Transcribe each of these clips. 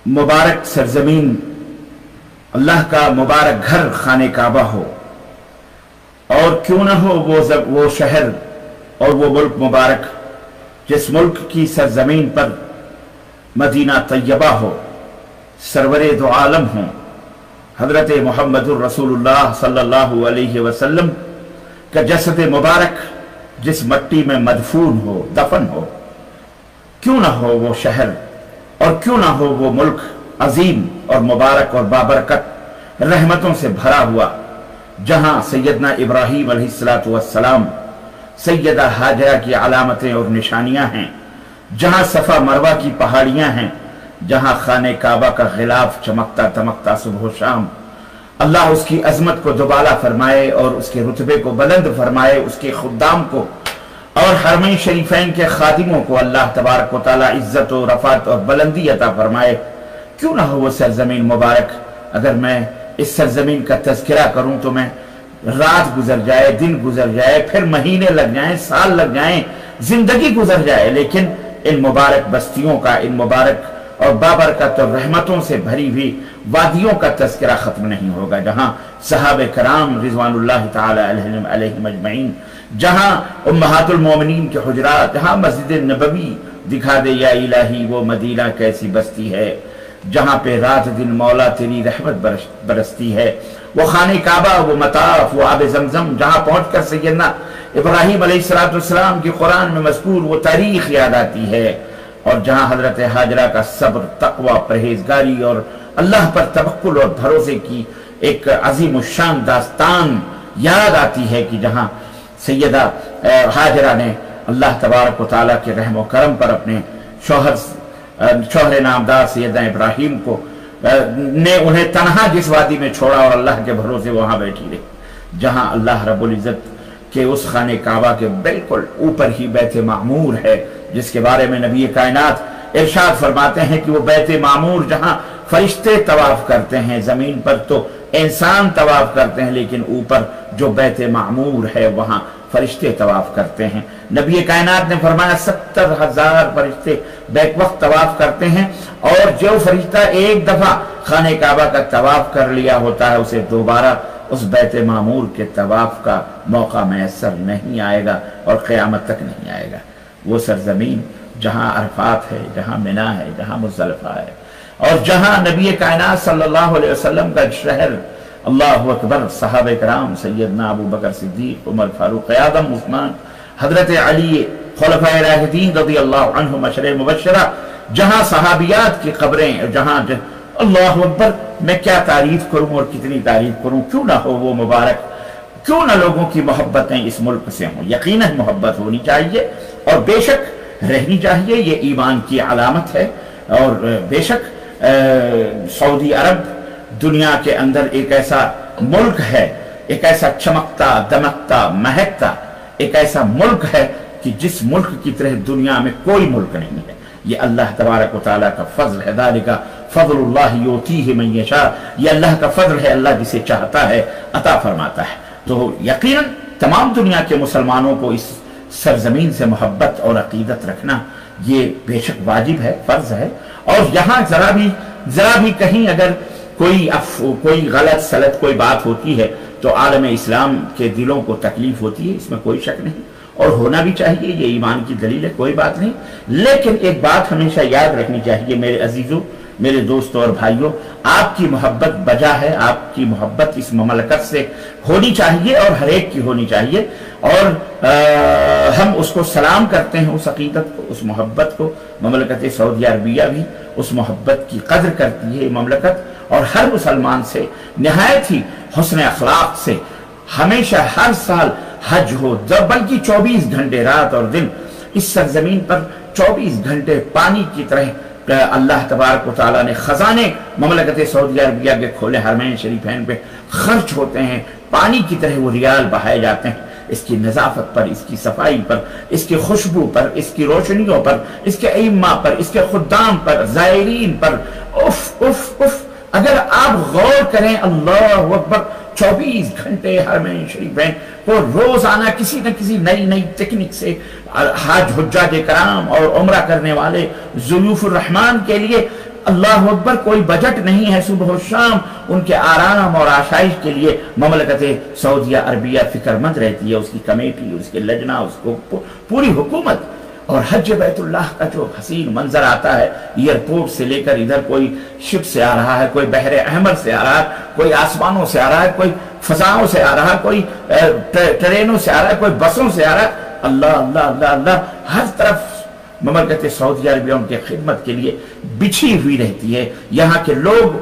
मुबारक सरजमीन, अल्लाह का मुबारक घर खाने काबा हो, और क्यों ना हो वो शहर और वो मुल्क मुबारक जिस मुल्क की सरजमीन पर मदीना तैयबा हो, सरवरे दो आलम हों हज़रत मुहम्मदुर रसूलुल्लाह सल्लल्लाहु अलैहि वसल्लम का जसद मुबारक जिस मट्टी में मदफून हो, दफन हो। क्यों ना हो वो शहर और क्यों ना हो वो मुल्क अजीम और मुबारक और बाबरकत रहमतों से भरा हुआ, जहां सैयदना इब्राहीम अलैहिस्सलातु वस्सलाम, सैयदा हाजरा की अलामतें और निशानियां हैं, जहां सफा मरवा की पहाड़ियां हैं, जहां खाने काबा का गिलाफ चमकता दमकता सुबह शाम। अल्लाह उसकी अजमत को दुबाला फरमाए और उसके रुतबे को बुलंद फरमाए, उसके खुद्दाम को और हरमैन शरीफैन के खादिमों को अल्लाह तबारक व तआला इज्जत और रफ़ात और बुलंदी अता फरमाए। क्यों ना हो वो सरजमीन मुबारक। अगर मैं इस सरजमीन का तज़किरा करूं तो मैं रात गुजर जाए, दिन गुजर जाए, फिर महीने लग जाएं, साल लग जाएं, जिंदगी गुजर जाए, लेकिन इन मुबारक बस्तियों का, इन मुबारक और बाबरकत और रहमतों से भरी हुई वादियों का तज़किरा खत्म नहीं होगा, जहां सहाबे कराम रिज़वानुल्लाह ताला अलैहिम अजमईन, जहां उम्महातुल मोमिनीन के हुजरात, जहां मस्जिद नबवी दिखा दे या इलाही वो मदीना कैसी बस्ती है, जहां पे रात दिन मौला तेरी रहमत बरसती है। वो खाने काबा, वो मताफ, वो आब जमजम, जहां पहुंचकर सैयदना इब्राहीम अलैहिस्सलाम की कुरान में मज़कूर वो तारीख याद आती है, और जहां हजरत हाजरा का सब्र, तक़वा, परहेजगारी और अल्लाह पर तवक्कुल और भरोसे की एक अजीम शान दास्तान याद आती है, कि जहां सैयदा हाजरा ने अल्लाह तबारक व तआला के रहम व करम पर अपने शौहर नामदार सैयदना इब्राहीम को ने उन्हें तनहा जिस वादी में छोड़ा और अल्लाह के भरोसे वहां बैठी रही, जहां अल्लाह रब्बुल इज्जत के उस खाने काबा के बिल्कुल ऊपर ही बैत मामूर है, जिसके बारे में नबी कायनात इरशाद फरमाते हैं कि वो बैत मामूर जहां फरिश्ते तवाफ करते हैं, जमीन पर तो इंसान तवाफ करते हैं, लेकिन ऊपर जो बैत मामूर है वहां फरिश्ते तवाफ करते हैं। नबी कायनात ने फरमाया 70,000 फरिश्ते बैक वक्त तवाफ करते हैं, और जो फरिश्ता एक दफा खाने काबा का तवाफ कर लिया होता है, उसे दोबारा उस बैत मामूर के तवाफ का मौका मैसर नहीं आएगा और क़यामत तक नहीं आएगा। वो सरजमीन जहां अरफात है, जहां मिना है, जहां मुज़दलिफा है, और जहां नबी कायनात सल्लल्लाहु अलैहि वसल्लम का शहर, अल्लाहु अकबर, सहाबे कराम सैयदना अबू बकर सिद्दीक, उमर फारूक आज़म, उस्मान, हजरत अली, खुलफाए राशिदीन रज़ियल्लाहु अन्हुम अशरे मुबश्शरा, जहां सहाबियात की कब्रें, जहां अल्लाहु अकबर, मैं क्या तारीफ करूं और कितनी तारीफ करूं। क्यों ना हो वो मुबारक, क्यों ना लोगों की मोहब्बतें इस मुल्क से हों। यकीनन मोहब्बत होनी चाहिए और बेशक रहनी चाहिए, ये ईमान की अलामत है। और बेशक सऊदी अरब दुनिया के अंदर एक ऐसा मुल्क है, एक ऐसा चमकता दमकता महकता एक ऐसा मुल्क है कि जिस मुल्क की तरह दुनिया में कोई मुल्क नहीं है। ये अल्लाह तबारक व तआला का फजल है, ज़ालिका फज़लुल्लाह युतीहि मन यशा, ये अल्लाह का फजल है, अल्लाह जिसे चाहता है अता फरमाता है। तो यकीनन तमाम दुनिया के मुसलमानों को इस सरजमीन से मोहब्बत और अकीदत रखना ये बेशक वाजिब है, फर्ज है। और यहाँ जरा भी कहीं अगर कोई गलत सलत कोई बात होती है तो आलम इस्लाम के दिलों को तकलीफ होती है, इसमें कोई शक नहीं, और होना भी चाहिए, ये ईमान की दलील है, कोई बात नहीं। लेकिन एक बात हमेशा याद रखनी चाहिए मेरे अजीजों, मेरे दोस्तों और भाइयों, आपकी मोहब्बत बजा है, आपकी मोहब्बत इस ममलकत से होनी चाहिए और हर एक की होनी चाहिए। और हम उसको सलाम करते हैं, उस अकीदत को, उस मोहब्बत को। ममलकत सऊदी अरबिया भी उस मोहब्बत की कदर करती है ममलकत, और हर मुसलमान से निहायत ही हुस्न अखलाक से हमेशा हर साल हज हो, बल्कि 24 घंटे रात और दिन इस सरजमीन पर 24 घंटे पानी की तरह अल्लाह तबारक व तआला ने खजाने ममलकत सऊदी अरबिया के खोले हरमैन शरीफैन पे खर्च होते हैं, पानी की तरह वो रियाल बहाए जाते हैं। इसकी नजाफत पर, इसकी सफाई पर, इसकी खुशबू पर, इसकी रोशनियों पर, इसके इम्मा पर, इसके खुद्दाम पर, ज़ायरीन पर, उफ उफ उफ। अगर आप गौर करें, अल्लाहु अकबर, 24 घंटे हरमैन शरीफैन को रोजाना किसी न किसी नई नई टेक्निक से हाज हुज्जाज कराम और उम्रा करने वाले ज़ुयूफुर रहमान के लिए अल्लाह अकबर, कोई बजट नहीं है सुबह और शाम उनके आराम और आशाइश के लिए ममलकत सऊदिया अरबिया फिक्रमंद रहती है, उसकी कमेटी, उसके लजना, उसको पूरी हुकूमत। और हज बैतुल्लाह का जो हसीन मंजर आता है, एयरपोर्ट से लेकर इधर कोई शिप से आ रहा है, कोई बहरे अहमर से आ रहा है, कोई आसमानों से आ रहा है, कोई फजाओं से आ रहा है, कोई ट्रेनों से आ रहा है, कोई बसों से आ रहा है, अल्लाह अल्लाह अल्लाह अल्लाह, हर तरफ ममलकत सऊदी अरबिया उनकी खिदमत के लिए बिछी हुई रहती है। यहाँ के लोग,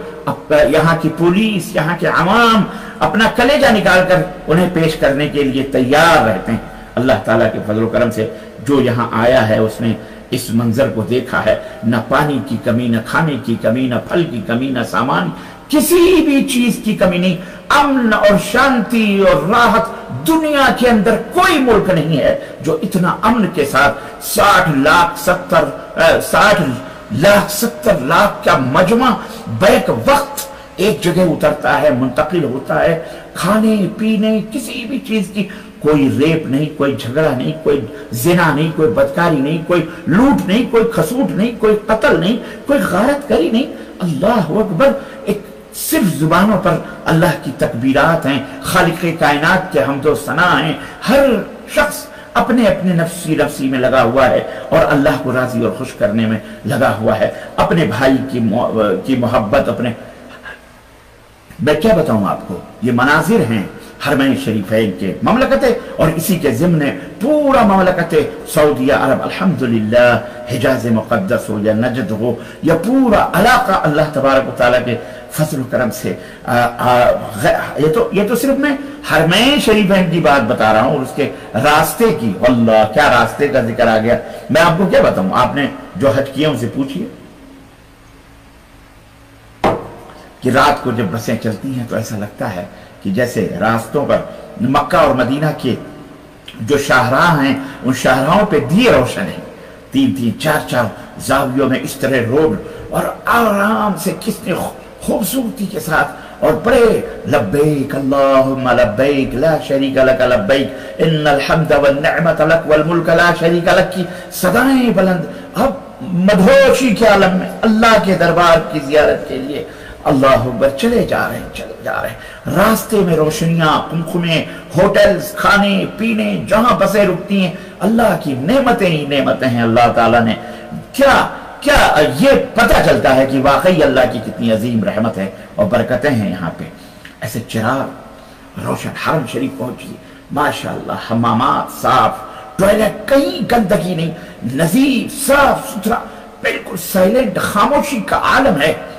यहाँ की पुलिस, यहाँ के अवाम अपना कलेजा निकाल कर उन्हें पेश करने के लिए तैयार रहते हैं। अल्लाह ताला के फजल करम से जो यहाँ आया है उसने इस मंजर को देखा है, न पानी की कमी, न खाने की कमी, न फल की कमी, न सामान, किसी भी चीज की कमी नहीं। अमन और शांति और राहत, दुनिया के अंदर कोई मुल्क नहीं है जो इतना अमन के साथ 60 लाख 70 लाख का मजमा बैक वक्त एक जगह उतरता है, मुंतकिल होता है। खाने पीने किसी भी चीज की कोई रेप नहीं, कोई झगड़ा नहीं, कोई जिना नहीं, कोई बदकारी नहीं, कोई लूट नहीं, कोई खसूट नहीं, कोई कत्ल नहीं, कोई गारतगरी नहीं। अल्लाह अकबर, एक सिर्फ जुबानों पर अल्लाह की तकबीरात हैं, खालिक़े कायनात के हम्दो सना हैं। हर शख्स अपने अपने नफ्सी में लगा हुआ है और अल्लाह को राजी और खुश करने में लगा हुआ है, अपने भाई की मोहब्बत, अपने, मैं क्या बताऊं आपको, ये मनाजिर हैं हरमैन शरीफैन के ममलकत, और इसी के ज़िम्ने पूरा ममलकत सऊदिया अरब अल्हम्दुलिल्लाह, हिजाज मुक़द्दस हो या नजद हो या पूरा इलाका, अल्लाह तबारक व तआला के फजल करम से ये तो सिर्फ मैं हरमैन शरीफैन की बात बता रहा हूं और उसके रास्ते की। अल्लाह, क्या रास्ते का जिक्र आ गया। मैं आपको क्या बताऊं, आपने जो हज किया उनसे पूछिए कि रात को जब बसें चलती हैं तो ऐसा लगता है कि जैसे रास्तों पर मक्का और मदीना के जो शाहराह हैं उन शाहराहों पे दिए रोशन हैं, 3-3 4-4 जावियों में इस तरह रोड, और आराम से किसने खूबसूरती के साथ और बड़े लब्बैक अल्लाहुम्मा लब्बैक ला शरीका लक लब्बैक इन्नल हम्द वन निअमत लक वल मुल्क ला शरीका लक की सदाएं बुलंद। अब मदहोशी के आलम में अल्लाह के दरबार की जियारत के लिए अल्लाह अकबर चले जा रहे हैं। रास्ते में रोशनियां, कुमकुमे, होटल्स, खाने पीने, जहां बसें रुकती हैं, अल्लाह की नेमतें ही नेमतें हैं। अल्लाह ताला ने क्या ये पता चलता है कि वाकई अल्लाह की कितनी अजीम रहमत है और बरकतें हैं यहाँ पे। ऐसे चिराग रोशन, हरम शरीफ पहुंची, माशाअल्लाह, हमामात साफ, टॉयलेट कहीं गंदगी नहीं, नजीफ साफ सुथरा, बिल्कुल साइलेंट, खामोशी का आलम है।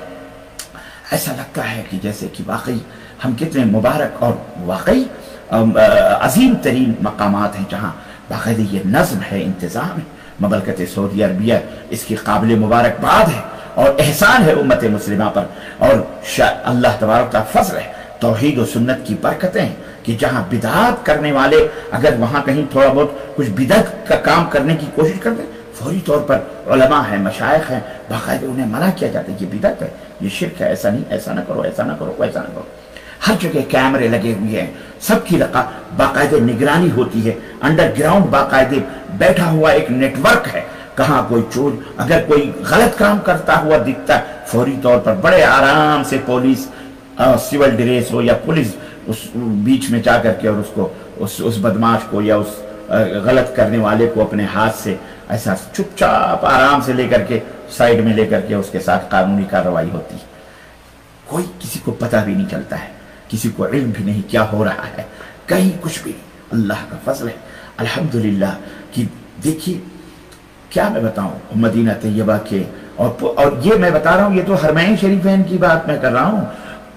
ऐसा लगता है कि जैसे कि वाकई हम कितने मुबारक और वाकई अजीम तरीन मकामात हैं जहाँ बाकायदे ये नज़्म है, इंतज़ाम है। ममलकत सऊदी अरबिया इसकी काबिल मुबारकबाद है और एहसान है उम्मत मुस्लिमा पर, और अल्लाह तबारक का फज़ल है, तौहीद और सुन्नत की बरकतें हैं कि जहाँ बिदात करने वाले अगर वहाँ कहीं थोड़ा बहुत कुछ बिदअत का काम करने की कोशिश करते हैं, फौरी तौर पर उलमा है, मशाइख हैं, बाकायदे उन्हें मना किया जाता है, ये बिदअत है, ये शिर्क है, ऐसा नहीं, ऐसा ना करो, ऐसा ना करो, वैसा ना करो। हर जगह कैमरे लगे हुए हैं, सबकी बाकायदे निगरानी होती है, अंडरग्राउंड बाकायदे बैठा हुआ एक नेटवर्क है। कहाँ कोई चोर अगर कोई गलत काम करता हुआ दिखता है, फौरी तौर पर बड़े आराम से पुलिस, सिविल ड्रेस हो या पुलिस, उस बीच में जा करके और उसको उस बदमाश को या उस गलत करने वाले को अपने हाथ से ऐसा चुपचाप आराम से लेकर के साइड में लेकर के उसके साथ कानूनी कार्रवाई होती है। कोई किसी को पता भी नहीं चलता है, किसी को इल्म भी नहीं क्या हो रहा है, कहीं कुछ भी नहीं। अल्लाह का फजल है अल्हम्दुलिल्लाह। कि देखिए क्या मैं बताऊं मदीना तैयबा के, और ये मैं बता रहा हूं, ये तो हरमैन शरीफैन की बात मैं कर रहा हूं।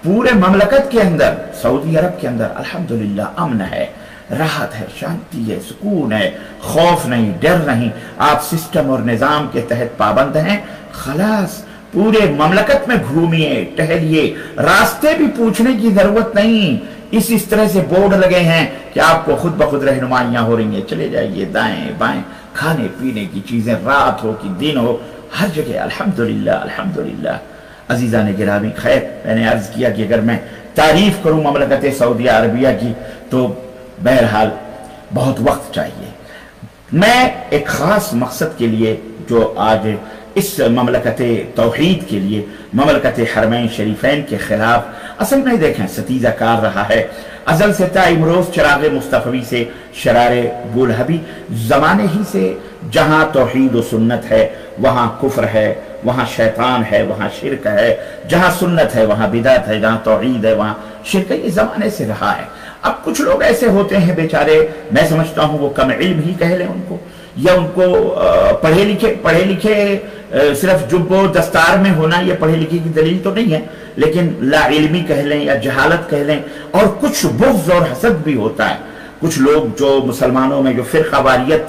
पूरे ममलकत के अंदर, सऊदी अरब के अंदर अल्हम्दुलिल्लाह अमन है, राहत है, शांति है, सुकून है, खौफ नहीं, डर नहीं। आप सिस्टम और निजाम के तहत पाबंद हैं, खलास। पूरे ममलकत में घूमिए, टहलिए, रास्ते भी पूछने की जरूरत नहीं। इस तरह से बोर्ड लगे हैं कि आपको खुद ब खुद रहनुमाइयां हो रही हैं, चले जाइए दाएं बाएं। खाने पीने की चीजें, रात हो कि दिन हो, हर जगह अल्हम्दुलिल्लाह अल्हम्दुलिल्लाह। अजीजा ने गिरामी, खैर मैंने अर्ज किया कि अगर मैं तारीफ करूं ममलकत सऊदी अरबिया की तो बहरहाल बहुत वक्त चाहिए। मैं एक खास मकसद के लिए जो आज इस ममलकत तौहीद के लिए, ममलकत हरमैन शरीफैन के खिलाफ असल में देखें सतीजा कार रहा है। अजल से ता इमरोज चिराग मुस्तफवी से शरारे बुलहबी, जमाने ही से जहां तौहीद व सुन्नत है वहां कुफ्र है, वहां शैतान है, वहां शिरक है। जहां सुन्नत है वहां बिदअत है, जहां तौहीद है वहां शिरक है। ये जमाने से रहा है। अब कुछ लोग ऐसे होते हैं बेचारे, मैं समझता हूं वो कम इल्म ही कह लें उनको, या उनको पढ़े लिखे सिर्फ जुब्बो दस्तार में होना ये पढ़े लिखे की दलील तो नहीं है, लेकिन ला इल्मी कह लें या जहालत कह लें। और कुछ बुग़्ज़ और हसद भी होता है। कुछ लोग जो मुसलमानों में जो फ़िरक़ावारियत,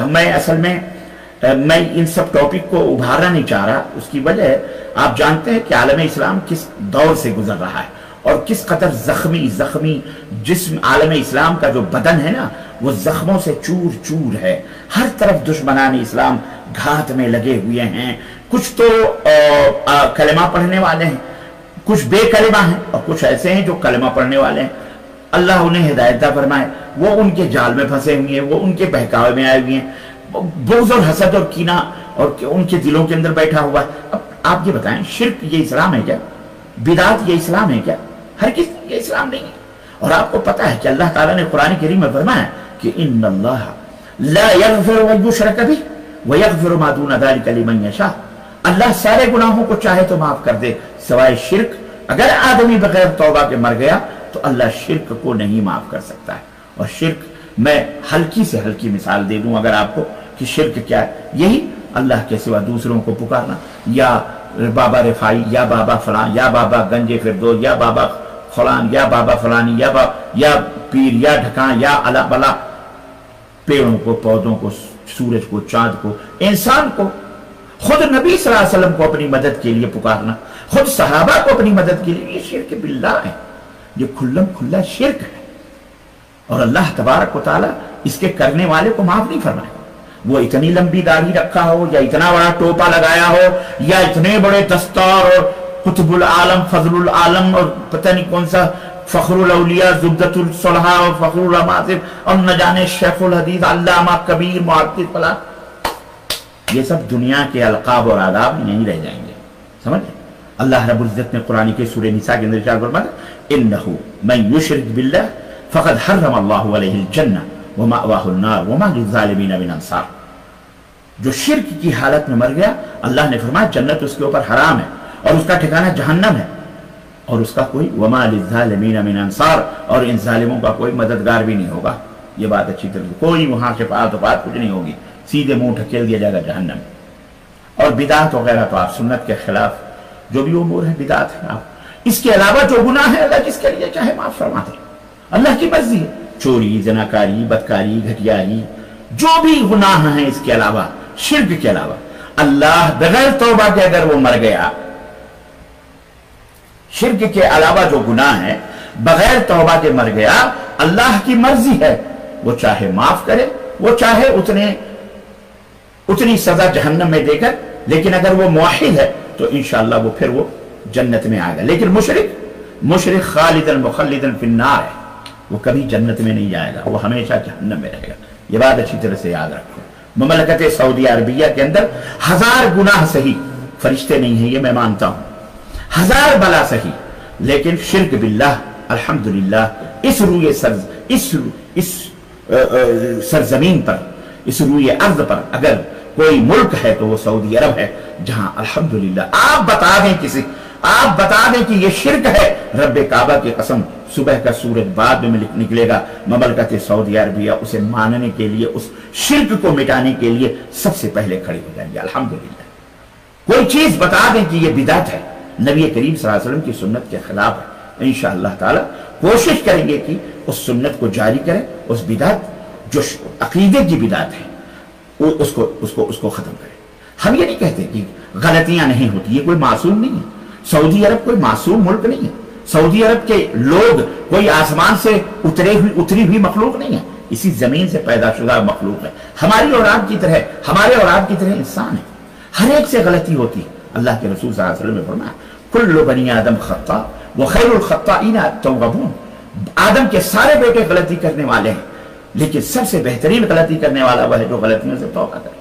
मैं असल में मैं इन सब टॉपिक को उभारना नहीं चाह रहा। उसकी वजह आप जानते हैं कि आलम इस्लाम किस दौर से गुजर रहा है और किस कदर जख्मी जिस्म आलम इस्लाम का जो बदन है ना, वो जख्मों से चूर चूर है। हर तरफ दुश्मनान इस्लाम घात में लगे हुए हैं। कुछ तो कलमा पढ़ने वाले हैं, कुछ बेकलमा हैं, और कुछ ऐसे हैं जो कलमा पढ़ने वाले हैं। अल्लाह उन्हें हिदायत फरमाए, वो उनके जाल में फंसे हुए हैं, वो उनके बहकावे में आए हुए हैं। बुग़्ज़ और हसद और कीना और उनके दिलों के अंदर बैठा हुआ है। अब आप ये बताएं, शिर्क ये इस्लाम है क्या? बिदात ये इस्लाम है क्या? हर किसी ये इस्लाम नहीं है। और आपको पता है कि अल्लाह ताला ने कुरान करीम में फरमाया कि इन्नल्लाह ला यग़फ़िरु अन युश्रक बिही व यग़फ़िरु मा दून ज़ालिका लिमन यशा। अल्लाह सारे गुनाहों को चाहे तो माफ कर दे सिवाय शिर्क। अगर आदमी बगैर तौबा के मर गया तो अल्लाह शिर्क को नहीं माफ कर सकता है। और शिर्क, मैं हल्की से हल्की मिसाल दे दूं अगर आपको कि शिर्क क्या है। यही अल्लाह के सिवा दूसरों को पुकारना, या बाबा रिफाई, या बाबा फलां, या बाबा गंजे फिरदौस, या बाबा फलान, या बाबा फलानी, या पीर, या ढकान, या अला बला, पेड़ों को, पौधों को, सूरज को, चांद को, इंसान को, खुद नबी सल्लल्लाहु अलैहि वसल्लम को अपनी मदद के लिए पुकारना, खुद सहाबा को अपनी मदद के लिए, ये शिर्क बिल्लाह है। ये खुल्लम खुल्ला शिर्क है। और अल्लाह तबारक व तआला इसके करने वाले को माफ नहीं फरमाए। वो इतनी लंबी दाढ़ी रखा हो, या इतना बड़ा टोपा लगाया हो, या इतने बड़े दस्तार और कुतुबुल आलम, फजलुल आलम, और पता नहीं कौन सा फखरुल औलिया, जुब्दतुल सुलहा और फखरुल अमासिर, और न जाने शेखुल हदीस, अल्लामा कबीर, मुहद्दिस, फला। ये सब दुनिया के अलकाब और आदाब यहीं रह जाएंगे। समझ? अल्लाह रब्बुल इज्जत ने कुरान के सूरह निसा के अंदर इरशाद फरमाया, इन्नहु मन युश्रिक बिल्लाह फ़क़द हर्रम अल्लाहु अलैहिल जन्नह व मअवाहुन नार व मा लिज़्ज़ालिमीन मिन अंसार। जो शिर्क की हालत में मर गया, अल्लाह ने फरमाया जन्नत उसके ऊपर हराम है और उसका ठिकाना जहन्नम है, और उसका कोई व मा लिज़्ज़ालिमीन मिन अंसार, और इन जालिमों का कोई मददगार भी नहीं होगा। ये बात अच्छी तरह, कोई वहां से बात कुछ नहीं होगी, सीधे मुंह ढकेल दिया जाएगा जहन्नम। और बिदात वगैरह तो आप सुन्नत के खिलाफ जो भी उमूर है बिदात है। आप इसके अलावा जो गुनाह है अल्लाह जिसके लिए चाहे माफ फरमा दे, अल्लाह की मर्जी है। चोरी, जनाकारी, बदकारी, घटियारी, जो भी गुनाह है इसके अलावा, शिर्क के अलावा, अल्लाह बगैर तौबा के अगर वो मर गया, शिर्क के अलावा जो गुनाह है बगैर तौबा के मर गया, अल्लाह की मर्जी है, वो चाहे माफ करे, वो चाहे उतनी सजा जहन्नम में देकर, लेकिन अगर वो मुआहिद है तो इंशाअल्लाह वो फिर वो जन्नत में आएगा। लेकिन मुशरिक खालिदन मुखल्लिदन फिन्नार है, वो कभी जन्नत में नहीं जाएगा, वो हमेशा जहन्नम में रहेगा। ये बात अच्छी तरह से याद रखो। ममलकत सऊदी अरबिया के अंदर 1000 गुनाह सही, फरिश्ते नहीं है ये मैं मानता हूं, 1000 बला सही, लेकिन शिर्क बिल्लाह अल्हम्दुलिल्लाह इस सरजमीन पर, इस रूए अर्ज पर अगर कोई मुल्क है तो वो सऊदी अरब है, जहां अल्हम्दुलिल्लाह आप बता दें कि ये शिर्क है, रब्बे काबा की कसम, सुबह का सूरज बाद में निकलेगा, ममलकत सऊदी अरबिया उसे मानने के लिए, उस शिर्क को मिटाने के लिए सबसे पहले खड़े हो जाएंगे अल्हम्दुलिल्लाह। कोई चीज बता दें कि ये बिदात है, नबी करीम सल्लल्लाहु अलैहि वसल्लम की सुन्नत के खिलाफ है, इंशाअल्लाह ताला कोशिश करेंगे कि उस सुन्नत को जारी करें, उस बिदात जो अकीदे की बिदात है उसको खत्म करें। हम ये नहीं कहते कि गलतियां नहीं होती, ये कोई मासूम नहीं है। सऊदी अरब कोई मासूम मुल्क नहीं है। सऊदी अरब के लोग कोई आसमान से उतरी हुई मखलूक नहीं है, इसी जमीन से पैदाशुदा मखलूक है। हमारे औलाद की तरह इंसान है, हर एक से गलती होती है। अल्लाह के रसूल सल्लल्लाहु अलैहि वसल्लम ने फरमाया कुल्लु बनी आदम खत्ता व खैरुल खत्ताईन अत-तव्वाबून। आदम के सारे बेटे गलती करने वाले हैं, लेकिन सबसे बेहतरीन गलती करने वाला वह है जो गलतियों से तौबा करे।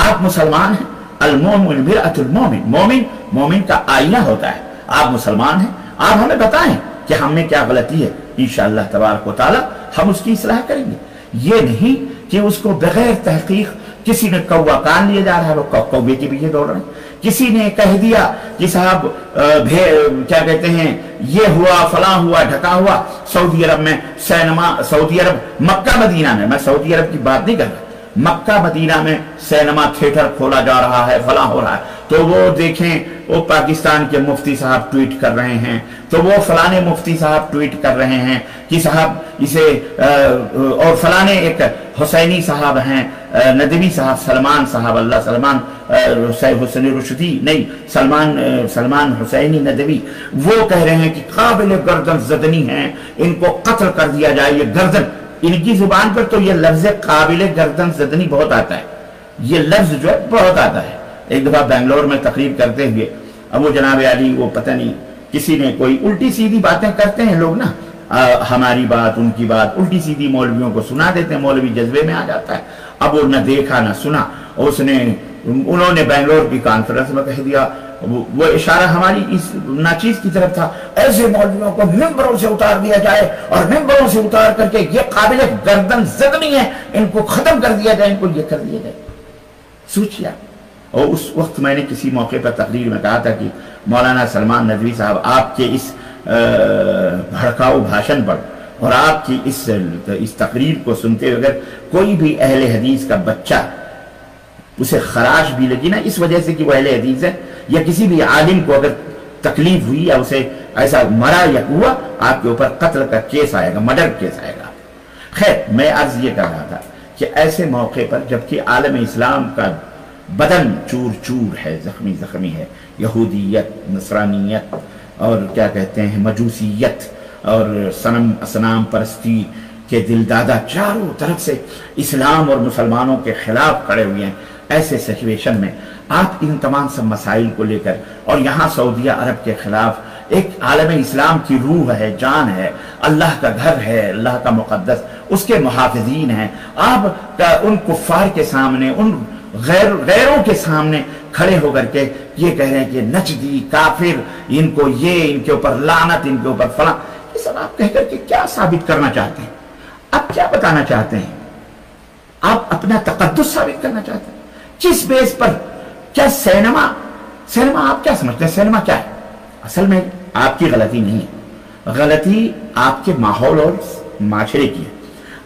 आप मुसलमान हैं, अल-मोमिन मिरअतुल मोमिन, मोमिन मोमिन का आईना होता है। आप मुसलमान हैं, आप हमें बताएं कि हमने क्या गलती है, इंशाअल्लाह तबारक व तआला हम उसकी इस्लाह करेंगे। ये नहीं कि उसको बगैर तहकीक किसी ने कौवा कान लिया जा रहा है, वो कौवे के पीछे दौड़ रहे हैं। किसी ने कह दिया कि साहब क्या कहते हैं, ये हुआ फला हुआ ढका हुआ, सऊदी अरब में सिनेमा, सऊदी अरब मक्का मदीना में, मैं सऊदी अरब की बात नहीं कर रहा, मक्का मदीना में सिनेमा थिएटर खोला जा रहा है, फला हो रहा है, तो वो देखें वो पाकिस्तान के मुफ्ती साहब ट्वीट कर रहे हैं, तो वो फलाने मुफ्ती साहब ट्वीट कर रहे हैं कि साहब इसे और फलाने एक हुसैनी साहब हैं, नदवी साहब, सलमान साहब, अल्लाह सलमान हुसैन रुश्दी नहीं, सलमान हुसैनी नदवी, वो कह रहे हैं कि काबिल गर्दन ज़दनी हैं, इनको कत्ल कर दिया जाए। ये गर्दन, इनकी जुबान पर तो ये लफ्ज काबिल गर्दन ज़दनी बहुत आता है, ये लफ्ज जो है बहुत आता है। एक दफा बेंगलोर में तकरीर करते हुए अब वो जनाब अली, वो पता नहीं किसी ने कोई उल्टी सीधी बातें करते हैं लोग ना, हमारी बात उनकी बात उल्टी सीधी मौलवियों को सुना देते हैं, मौलवी जज्बे में आ जाता है। अब वो न देखा न सुना, उन्होंने बेंगलोर की कॉन्फ्रेंस में कह दिया, वो इशारा हमारी इस नाचीज की तरफ था, ऐसे मौलवियों को मिंबरों से उतार दिया जाए और मिंबरों से उतार करके ये काबिल गर्दन ज़दनी है, इनको खत्म कर दिया जाए, इनको ये कर दिया जाए। सोचिए। और उस वक्त मैंने किसी मौके पर तकरीर में कहा था कि मौलाना सलमान नदवी साहब, आपके इस भड़काऊ भाषण पर और आपकी इस तकरीर को सुनते हुए अगर कोई भी अहले हदीस का बच्चा उसे खराश भी लगी ना, इस वजह से कि वो अहले हदीस है, या किसी भी आलिम को अगर तकलीफ हुई या उसे ऐसा मरा या हुआ, आपके ऊपर कत्ल का केस आएगा, मर्डर केस आएगा। खैर, मैं अर्ज ये कर रहा था कि ऐसे मौके पर जबकि आलम इस्लाम का बदन चूर चूर है, जख्मी जख्मी है, यहूदियत, नसरानियत और क्या कहते हैं मजूसियत और सनम असनाम परस्ती के दिलदादा चारों तरफ से इस्लाम और मुसलमानों के खिलाफ खड़े हुए हैं, ऐसे सिचुएशन में आप इन तमाम सब मसाइल को लेकर, और यहाँ सऊदी अरब के खिलाफ एक आलम इस्लाम की रूह है, जान है, अल्लाह का घर है, अल्लाह का मुकद्दस, उसके मुहाफिजीन हैं, आप उन कुफ्फार के सामने, उन गैरों के सामने खड़े होकर के ये कह रहे हैं कि नजदी काफिर, इनको ये, इनके ऊपर लानत, इनके ऊपर फला, ये सब आप कहकर के क्या साबित करना चाहते हैं? आप क्या बताना चाहते हैं? आप अपना तकद्दुस साबित करना चाहते हैं? किस बेस पर? क्या सिनेमा आप क्या समझते हैं? सिनेमा क्या है? असल में आपकी गलती नहीं है, गलती आपके माहौल और माशरे की है।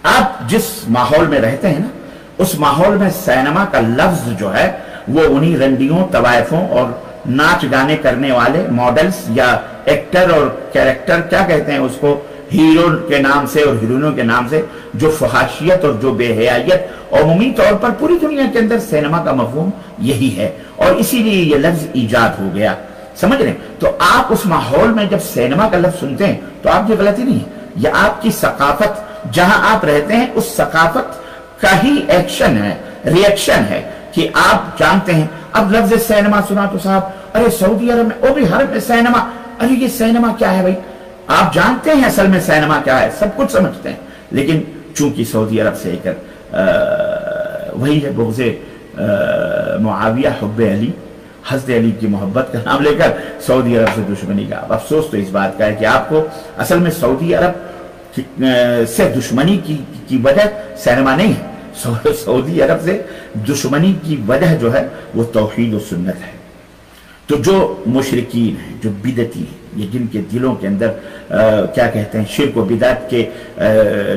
आप जिस माहौल में रहते हैं ना, उस माहौल में सिनेमा का लफ्ज जो है वो उन्हीं रंडियों, तवायफों और नाच गाने करने वाले मॉडल्स या एक्टर और कैरेक्टर, क्या कहते हैं उसको, हीरो के नाम से और हीरोइनों के नाम से, जो फहाशियत और जो बेहयायत, और उम्मी तौर पर पूरी दुनिया के अंदर सिनेमा का मफहूम यही है, और इसीलिए ये लफ्ज ईजाद हो गया। समझ रहे? तो आप उस माहौल में जब सिनेमा का लफ्ज सुनते हैं तो आपकी गलती नहीं है, यह आपकी सकाफत, जहां आप रहते हैं उस सकाफत का ही एक्शन है, रिएक्शन है कि आप जानते हैं। अब लफ्ज सिनेमा सुना तो साहब, अरे सऊदी अरब में वो भी हर में सिनेमा, अरे ये सिनेमा क्या है भाई? आप जानते हैं असल में सिनेमा क्या है, सब कुछ समझते हैं, लेकिन चूंकि सऊदी अरब से एक वही है बुग़्ज़े मुआविया, हुब्बे अली, हज़रत अली की मोहब्बत का नाम लेकर सऊदी अरब से दुश्मनी का। अब अफसोस तो इस बात का है कि आपको असल में सऊदी अरब से दुश्मनी की वजह सिनेमा नहीं है, सऊदी अरब से दुश्मनी की वजह जो है वो तौहीद और सुन्नत है। तो जो मुशरिकीन हैं, जो बिदती हैं, ये जिनके दिलों के अंदर क्या कहते हैं शिर्क व बिदअत के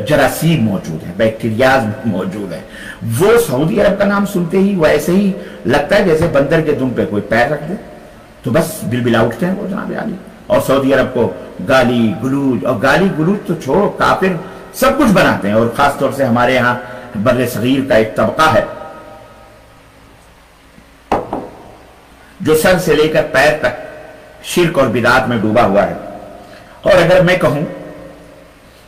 जरासीम मौजूद है, बैक्टीरियाज मौजूद है, वो सऊदी अरब का नाम सुनते ही वो ऐसे ही लगता है जैसे बंदर के दुम पे कोई पैर रख दे तो बस बिलबिला उठते हैं वो जनाब आली। और सऊदी अरब को गाली गुलूज, और गाली गुलूज तो छोड़ो, काफिर सब कुछ बनाते हैं। और खास तौर से हमारे यहाँ बर्रे सगीर का एक तबका है जो सर से लेकर पैर तक शिर्क और बिदात में डूबा हुआ है। और अगर मैं कहूं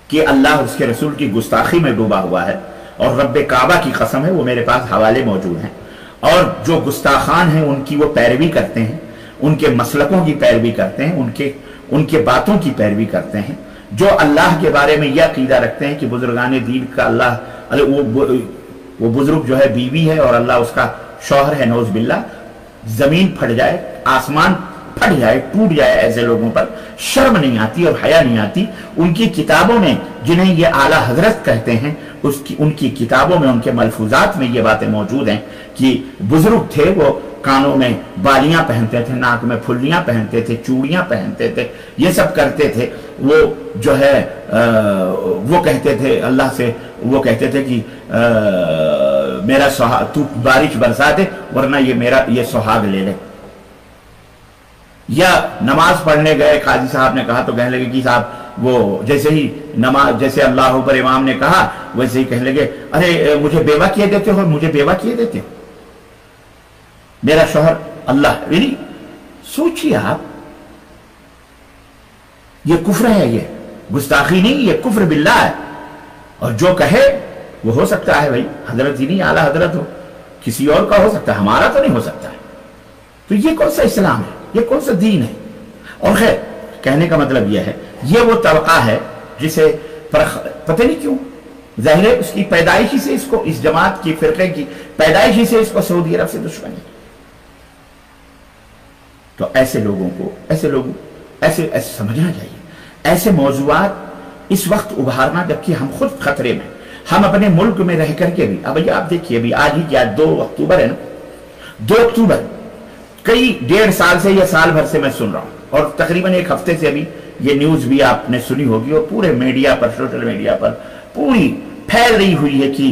कि अल्लाह उसके रसूल की गुस्ताखी में डूबा हुआ है, और रब्बे काबा की कसम है, वो मेरे पास हवाले मौजूद हैं, और जो गुस्ताखान हैं उनकी वो पैरवी करते हैं, उनके मसलकों की पैरवी करते हैं, उनके बातों की पैरवी करते हैं, जो अल्लाह के बारे में यह अकीदा रखते हैं कि बुजुर्गान दीन का अल्लाह, वो बुजुर्ग जो है बीवी है और अल्लाह उसका शौहर है, नौज बिल्ला, जमीन फट जाए, आसमान फट जाए, टूट जाए, ऐसे लोगों पर शर्म नहीं आती और हया नहीं आती। उनकी किताबों में, जिन्हें ये आला हजरत कहते हैं, उनकी किताबों में, उनके मलफूजात में ये बातें मौजूद हैं कि बुजुर्ग थे, वो कानों में बालियां पहनते थे, नाक में फुल्लियां पहनते थे, चूड़ियां पहनते थे, ये सब करते थे। वो जो है वो कहते थे अल्लाह से, वो कहते थे कि मेरा सुहाग, तू बारिश बरसा दे वरना ये सुहाग ले ले। या नमाज पढ़ने गए, काजी साहब ने कहा तो कहने लगे कि साहब वो जैसे ही नमाज, जैसे अल्लाह पर इमाम ने कहा वैसे ही कहने लगे, अरे मुझे बेवा किए देते हो, मुझे बेवा किए देते हो, मेरा शौहर अल्लाह। यानी सोचिए आप, ये कुफ्र है, ये गुस्ताखी नहीं, ये कुफ्र बिल्लाह है। और जो कहे वो हो सकता है भाई हजरत ही नहीं, आला हजरत हो, किसी और का हो सकता है, हमारा तो नहीं हो सकता है। तो ये कौन सा इस्लाम है, ये कौन सा दीन है? और खैर, कहने का मतलब यह है, ये वो तबका है जिसे पता नहीं क्यों, जाहिर है उसकी पैदाइशी से इसको, इस जमात की, फिरके की पैदाइशी से इसको सऊदी अरब से दुश्मनी। तो ऐसे लोगों को, ऐसे समझना चाहिए। ऐसे मौजूआत इस वक्त उभारना, जबकि हम खुद खतरे में, हम अपने मुल्क में रह करके भी। अब आप देखिए, अभी आज ही क्या 2 अक्टूबर है ना, 2 अक्टूबर, कई 1.5 साल से या साल भर से मैं सुन रहा हूं, और तकरीबन 1 हफ्ते से अभी ये न्यूज भी आपने सुनी होगी, और पूरे मीडिया पर, सोशल मीडिया पर पूरी फैल रही हुई है कि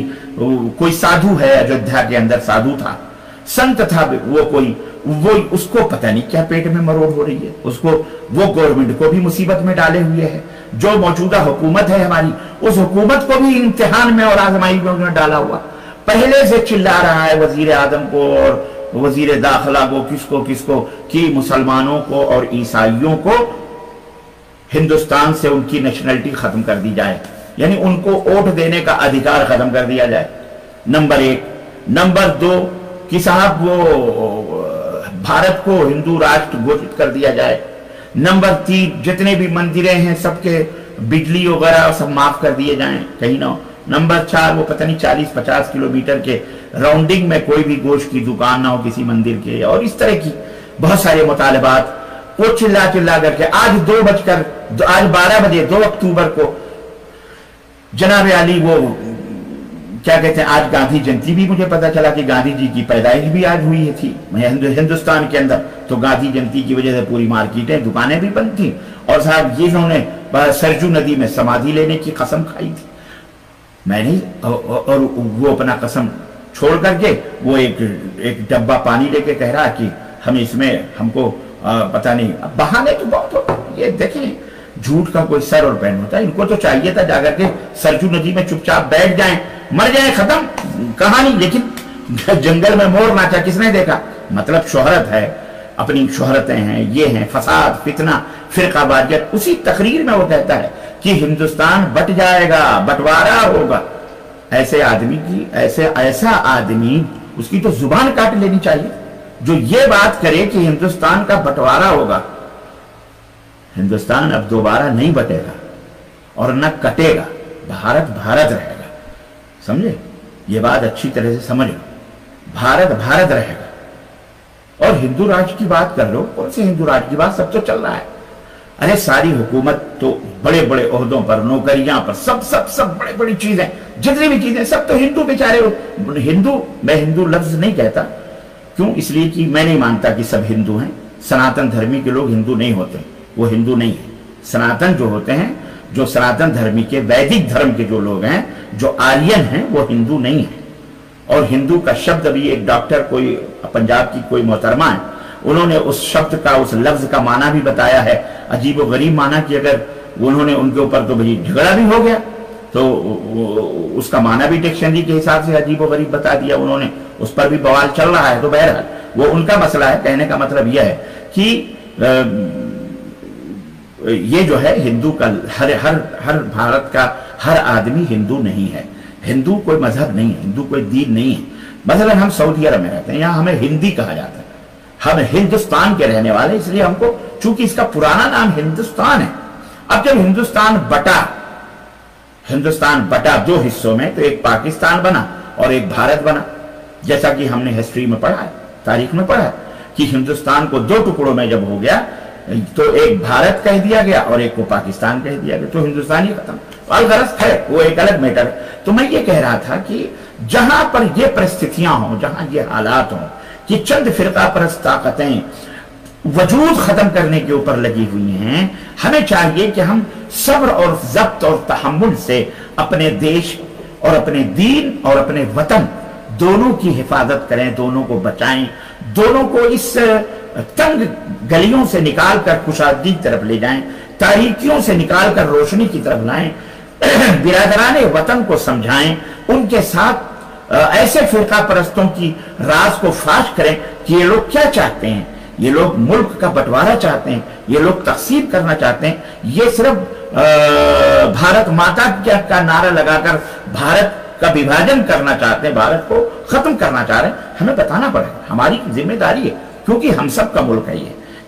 कोई साधु है, अयोध्या के अंदर साधु था, संत था वो उसको पता नहीं क्या पेट में मरोड़ हो रही है, उसको, वो गवर्नमेंट को भी मुसीबत में डाले हुए है। जो मौजूदा हुकूमत है हमारी, उस हुकूमत को भी इम्तिहान में और आजमाई में उन्होंने डाला हुआ। पहले से चिल्ला रहा है वजीर आजम को और वजीर दाखिला को, किसको कि मुसलमानों को और ईसाइयों को हिंदुस्तान से उनकी नेशनलिटी खत्म कर दी जाए, यानी उनको वोट देने का अधिकार खत्म कर दिया जाए, नंबर 1। नंबर 2 कि साहब वो भारत को हिंदू राष्ट्र घोषित कर दिया जाए। नंबर 3 जितने भी मंदिरें हैं सबके बिजली वगैरह सब माफ कर दिए जाएं कहीं ना। नंबर 4 वो पता नहीं 40-50 किलोमीटर के राउंडिंग में कोई भी गोश्त की दुकान ना हो किसी मंदिर के, और इस तरह की बहुत सारे मुतालबात वो चिल्ला करके आज 12 बजे 2 अक्टूबर को जनाब अली, वो क्या कहते हैं, आज गांधी जयंती भी मुझे पता चला कि गांधी जी की पैदाइश भी आज हुई थी हिंदुस्तान के अंदर। तो गांधी जयंती की वजह से पूरी मार्केटें, दुकानें भी बंद थी, और साहब ये इन्होंने सरजू नदी में समाधि लेने की कसम खाई थी। मैंने और वो अपना कसम छोड़ करके वो एक डब्बा पानी लेके कह रहा कि हम इसमें, हमको पता नहीं, बहाने तो बहुत होते। ये देखें, झूठ का कोई सर और पैन होता है। इनको तो चाहिए था जाकर के सरजू नदी में चुपचाप बैठ जाएं, मर जाए, खत्म कहानी। लेकिन जंगल में मोर नाचा किसने देखा? मतलब शोहरत है, अपनी शोहरतें हैं, ये हैं, फसाद, फितना, फिरकाबाजियत। उसी तकरीर में वो कहता है कि हिंदुस्तान बट जाएगा, बंटवारा होगा। ऐसे आदमी की, ऐसा आदमी, उसकी तो जुबान काट लेनी चाहिए जो ये बात करे कि हिंदुस्तान का बंटवारा होगा। हिंदुस्तान अब दोबारा नहीं बटेगा और न कटेगा, भारत भारत रहेगा। समझे? ये बात अच्छी तरह से समझ लो, भारत भारत रहेगा। और हिंदू राज की बात कर लो, कौन से हिंदू राज की बात? सब तो चल रहा है। अरे सारी हुकूमत तो बड़े बड़े ओहदों पर, नौकरियां पर, सब बड़ी बड़ी चीजें, जितनी भी चीजें, सब तो हिंदू बेचारे। हिंदू, मैं हिंदू लफ्ज नहीं कहता, क्यों? इसलिए कि मैं नहीं मानता कि सब हिंदू हैं। सनातन धर्मी के लोग हिंदू नहीं होते, वो हिंदू नहीं है। सनातन जो होते हैं, जो सनातन धर्मी के, वैदिक धर्म के जो लोग हैं, जो आर्यन हैं, वो हिंदू नहीं है। और हिंदू का शब्द, अभी एक डॉक्टर, कोई पंजाब की कोई मोहतरमा है, उन्होंने उस शब्द का, उस लफ्ज का माना भी बताया है, अजीब व गरीब माना, कि अगर उन्होंने, उनके ऊपर तो भाई झगड़ा भी हो गया, तो उसका माना भी डिक्शनरी के हिसाब से अजीब व गरीब बता दिया उन्होंने, उस पर भी बवाल चल रहा है। तो बहरहाल वो उनका मसला है। कहने का मतलब यह है कि ये जो है हिंदू का, हर भारत का हर आदमी हिंदू नहीं है। हिंदू कोई मजहब नहीं है, हिंदू कोई दीन नहीं है। मसलन हम सऊदी अरब में रहते हैं, यहाँ हमें हिंदी कहा जाता है, हम हिंदुस्तान के रहने वाले, इसलिए हमको, चूंकि इसका पुराना नाम हिंदुस्तान है। अब जब हिंदुस्तान बटा 2 हिस्सों में, तो एक पाकिस्तान बना और एक भारत बना, जैसा कि हमने हिस्ट्री में पढ़ा है, तारीख में पढ़ा है। कि हिंदुस्तान को दो टुकड़ों में जब हो गया तो एक भारत कह दिया गया और एक को पाकिस्तान कह दिया गया, तो हिंदुस्तान ही खत्म। अलगरज है, वो एक अलग मैटर है। तो मैं ये कह रहा था कि जहां पर ये परिस्थितियां हों, जहां ये हालात हों कि चंद फिरका परस्त ताकतें वजूद खत्म करने के ऊपर लगी हुई हैं, हमें चाहिए कि हम सब्र और ज़ब्त और तहम्मुल से अपने देश और अपने दीन और अपने वतन दोनों की हिफाजत करें, दोनों को बचाएं, दोनों को इस तंग गलियों से निकालकर कुशादगी की तरफ ले जाएं, तारीकियों से निकालकर रोशनी की तरफ लाएं, बिरादराने वतन को समझाएं, उनके साथ ऐसे फिरका परस्तों की राज को फाश करें कि ये लोग क्या चाहते हैं। ये लोग मुल्क का बंटवारा चाहते हैं, ये लोग तकसीम करना चाहते हैं, ये सिर्फ भारत माता का नारा लगाकर भारत का विभाजन करना चाहते हैं, भारत को खत्म करना चाह रहे हैं। हमें बताना पड़ेगा, हमारी जिम्मेदारी है, क्योंकि हम सब का मुल्क है,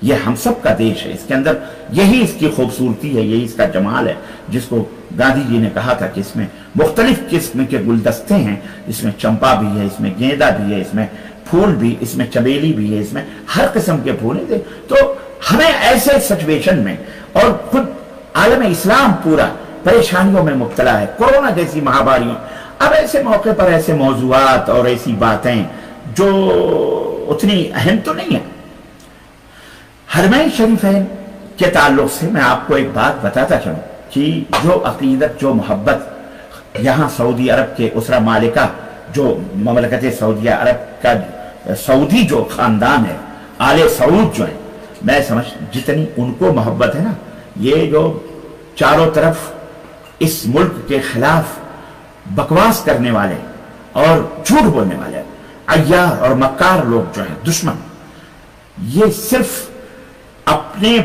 ये हम सब का देश है। इसके अंदर यही इसकी खूबसूरती है, यही इसका जमाल है, जिसको गांधी जी ने कहा था कि इसमें मुख्तलिफ किस्म के गुलदस्ते हैं, इसमें चंपा भी है, इसमें गेंदा भी है, इसमें फूल भी, इसमें चमेली भी है, इसमें हर किस्म के फूल हैं। तो हमें ऐसे सिचुएशन में, और खुद आलम इस्लाम पूरा परेशानियों में मुब्तला है, कोरोना जैसी महामारियों, अब ऐसे मौके पर ऐसे मौजूआत और ऐसी बातें जो उतनी अहम तो नहीं है। हरमैन शरीफैन के ताल्लुक से मैं आपको एक बात बताता चलूं कि जो अकीदत, जो मोहब्बत यहाँ सऊदी अरब के उसरा मालिका, जो ममलकत सऊदी अरब का सऊदी जो खानदान है, आले सऊद जो है, मैं समझ जितनी उनको मोहब्बत है ना, ये जो चारों तरफ इस मुल्क के खिलाफ बकवास करने वाले और झूठ बोलने वाले अय्यार और मक्कार लोग जो हैं, दुश्मन, ये सिर्फ अपने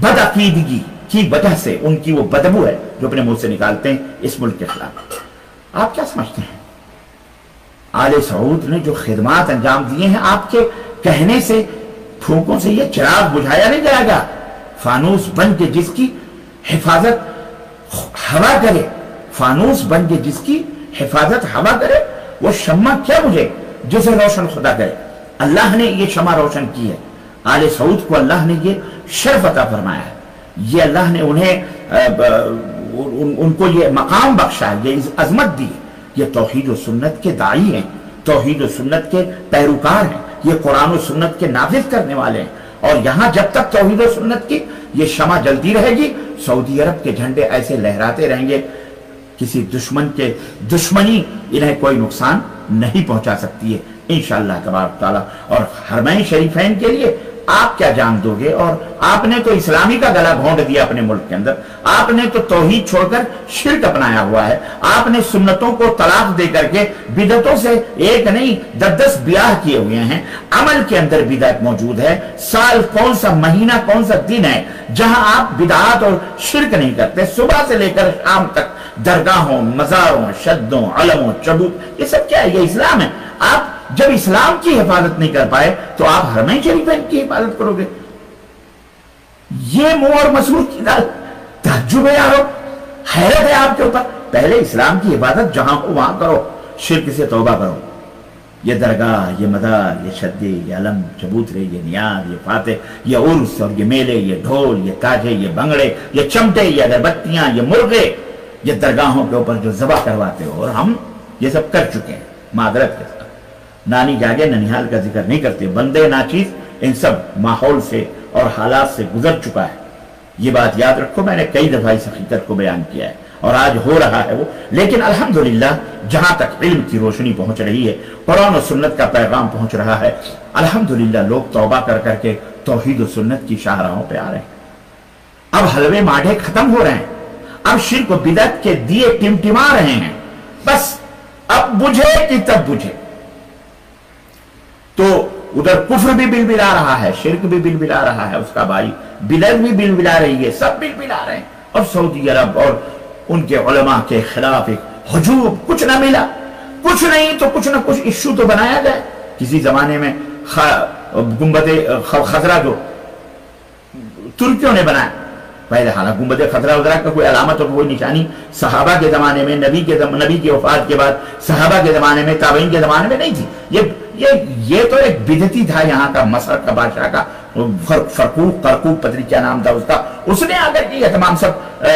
बदअकीदगी की वजह से, उनकी वो बदबू है जो अपने मुंह से निकालते हैं इस मुल्क के खिलाफ। आप क्या समझते हैं आले सऊद ने जो खिदमात अंजाम दिए हैं, आपके कहने से, फूकों से ये चिराग बुझाया नहीं जाएगा। फानूस बन के जिसकी हिफाजत हवा करे, फानूस बन के जिसकी हिफाजत हवा करे, वो शम्मा क्या बुझे जिसे रोशन खुदा करे। अल्लाह ने ये शमा रोशन की है, आले सऊद को अल्लाह ने ये शर्फ अता फरमाया है, ये अल्लाह ने उनको ये मकाम बख्शा है, ये अजमत दी है। ये तौहीद और सुन्नत के दाई हैं, तौहीद और सुन्नत के पैरोकार हैं, ये कुरान और सुन्नत के नाफिज करने वाले हैं। और यहां जब तक तौहीद और सुन्नत की ये शमा जलती रहेगी, सऊदी अरब के झंडे ऐसे लहराते रहेंगे, किसी दुश्मन के दुश्मनी इन्हें कोई नुकसान नहीं पहुंचा सकती है इंशाअल्लाह तबारक तआला। और हरमैन शरीफैन के लिए आप क्या जान दोगे? और आपने तो इस्लामी का गला घोंट दिया अपने मुल्क के अंदर, आपने तो तौहीद छोड़कर शिर्क अपनाया हुआ है, आपने सुन्नतों को तलाक दे करके बिदतों से एक नहीं 10-10 ब्याह किए हुए हैं। अमल के अंदर बिदअत मौजूद है। साल कौन सा महीना, कौन सा दिन है जहां आप बिदअत और शिर्क नहीं करते? सुबह से लेकर शाम तक दरगाहों, मज़ारों, शद्दों, अलमों, चबूत, ये सब क्या है? ये इस्लाम है। आप जब इस्लाम की हिफाजत नहीं कर पाए तो आप हरमैन शरीफैन की हिफाजत करोगे? ये मुंह और मसूर की दाल, तहज्जुब है यारो, हैरत है आपके ऊपर। पहले इस्लाम की हिफाजत जहां हो वहां करो, शिर्क से तौबा करो। ये दरगाह, ये मदार, ये शद्दे, ये अलम, चबूतरे, ये नियाज, ये फाते, ये उर्स और ये मेले, ये ढोल, ये ताजे, ये बंगड़े, ये चमटे, ये अगरबत्तियां, ये मुर्गे, ये दरगाहों के ऊपर जो ज़बह करवाते हो, और हम ये सब कर चुके हैं मादरत के साथ। नानी जागे ननिहाल का जिक्र नहीं करते, बंदे नाचीज इन सब माहौल से और हालात से गुजर चुका है। ये बात याद रखो, मैंने कई दफा इस हकीकत को बयान किया है और आज हो रहा है वो। लेकिन अल्हम्दुलिल्लाह जहां तक इल्म की रोशनी पहुंच रही है, कुरान और सुन्नत का पैगाम पहुंच रहा है, अल्हम्दुलिल्लाह लोग तौबा कर करके तौहीद और सुन्नत की शाहराहों पे आ रहे हैं। अब हलवे माढ़े खत्म हो रहे हैं, अब शिर्क और बिदअत के दिए टिमटिमा रहे हैं। बस अब बुझे कि तब बुझे। तो उधर कुफ्र भी बिलबिला रहा है, शिर्क भी बिलबिला रहा है, उसका भाई बिदअत भी बिलबिला रही है, सब बिलबिला रहे हैं। और सऊदी अरब और उनके उलमा के खिलाफ एक हुजूम, कुछ ना मिला, कुछ नहीं तो कुछ ना कुछ इश्यू तो बनाया जाए। किसी जमाने में गुंबदे खजरा जो तुर्कियों ने बनाया, पहले हालांकि गुंबदे खजरा वगैरह का कोई अलामत और कोई निशानी सहाबा के जमाने में, नबी की वफात के बाद सहाबा के जमाने में, ताबईन के जमाने में नहीं थी। ये तो एक बिदती था यहाँ का, मसर का बादशाह का, फरकूक करकूक पत्नी क्या नाम था उसका, उसने आकर के तमाम सब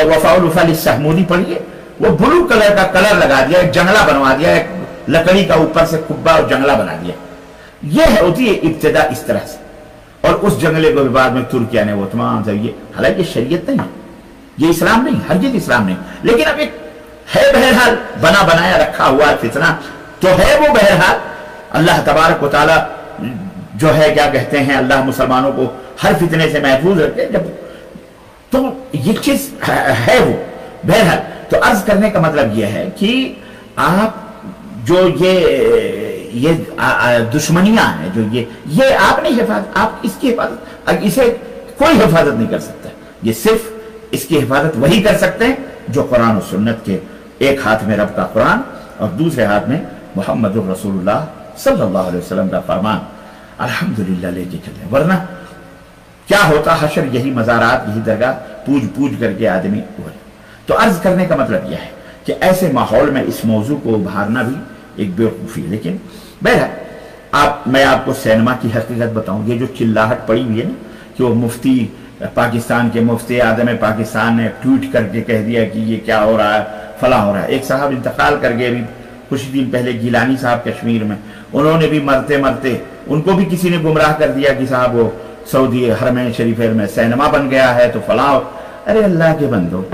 वफाउल वफाल सहमूदी पढ़ी है, वो ब्लू कलर का कलर लगा दिया, एक जंगला बनवा दिया, एक लकड़ी का ऊपर से कुब्बा और जंगला बना दिया। ये होती है इब्तिदा इस तरह से। और उस जंगले को बाद में तुर्किया ने वो तमाम सब, ये हालांकि शरीयत नहीं है, ये इस्लाम नहीं, हरगिज़ इस्लाम नहीं, लेकिन अब एक है बहरहाल बना बनाया रखा हुआ फितना तो है वो। बहरहाल अल्लाह तबारक व तआला जो है क्या कहते हैं, अल्लाह मुसलमानों को हर फितने से महफूज रखे, जब तो ये चीज है वो। बहरहाल तो अर्ज करने का मतलब यह है कि आप जो ये दुश्मनियां हैं, जो ये आप नहीं हिफाजत, आप इसकी हिफाजत, इसे कोई हिफाजत नहीं कर सकता, ये सिर्फ इसकी हिफाजत वही कर सकते हैं जो कुरान और सुन्नत के, एक हाथ में रब का कुरान और दूसरे हाथ में मुहम्मदुर रसूलुल्लाह सल्लल्लाहु अलैहि वसल्लम का फरमान अल्हम्दुलिल्लाह लेके चले। वरना क्या होता, हशर यही मज़ारात, यही दरगाह पूज पूज करके आदमी हो। तो अर्ज करने का मतलब यह है कि ऐसे माहौल में इस मौजू को उभारना भी एक बेवकूफ़ी है। लेकिन बहरहाल मैं आपको सिनेमा की हकीकत बताऊं, ये जो चिल्लाहट पड़ी हुई है ना कि वो मुफ्ती, पाकिस्तान के मुफ्ती आदम पाकिस्तान ने ट्वीट करके कह दिया कि ये क्या हो रहा है, फला हो रहा है। एक साहब इंतकाल कर गए अभी कुछ दिन पहले, गिलानी साहब कश्मीर में, उन्होंने भी मरते मरते उनको भी किसी ने गुमराह कर दिया कि साहब वो सऊदी हरम शरीफ में सिनेमा बन गया है तो फला। अरे अल्लाह के बंदो,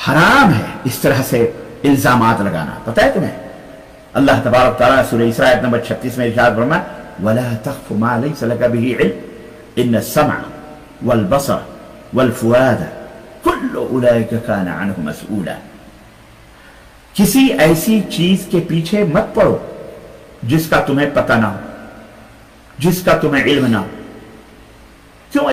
हराम है इस तरह से इल्जामात लगाना, पता है तुम्हें? अल्लाह तबारक व तआला सूरह इसरा आयत नंबर 36 में इरशाद फरमाया, वला तख्फु मा लैसा लका बिही इल्म इन्न अस्समअ वल बसर वल फुआद कुल्लु उलाइका कान अन्हु मसऊला। किसी ऐसी चीज के पीछे मत पड़ो जिसका तुम्हें पता ना हो, जिसका तुम्हें इल्म ना हो।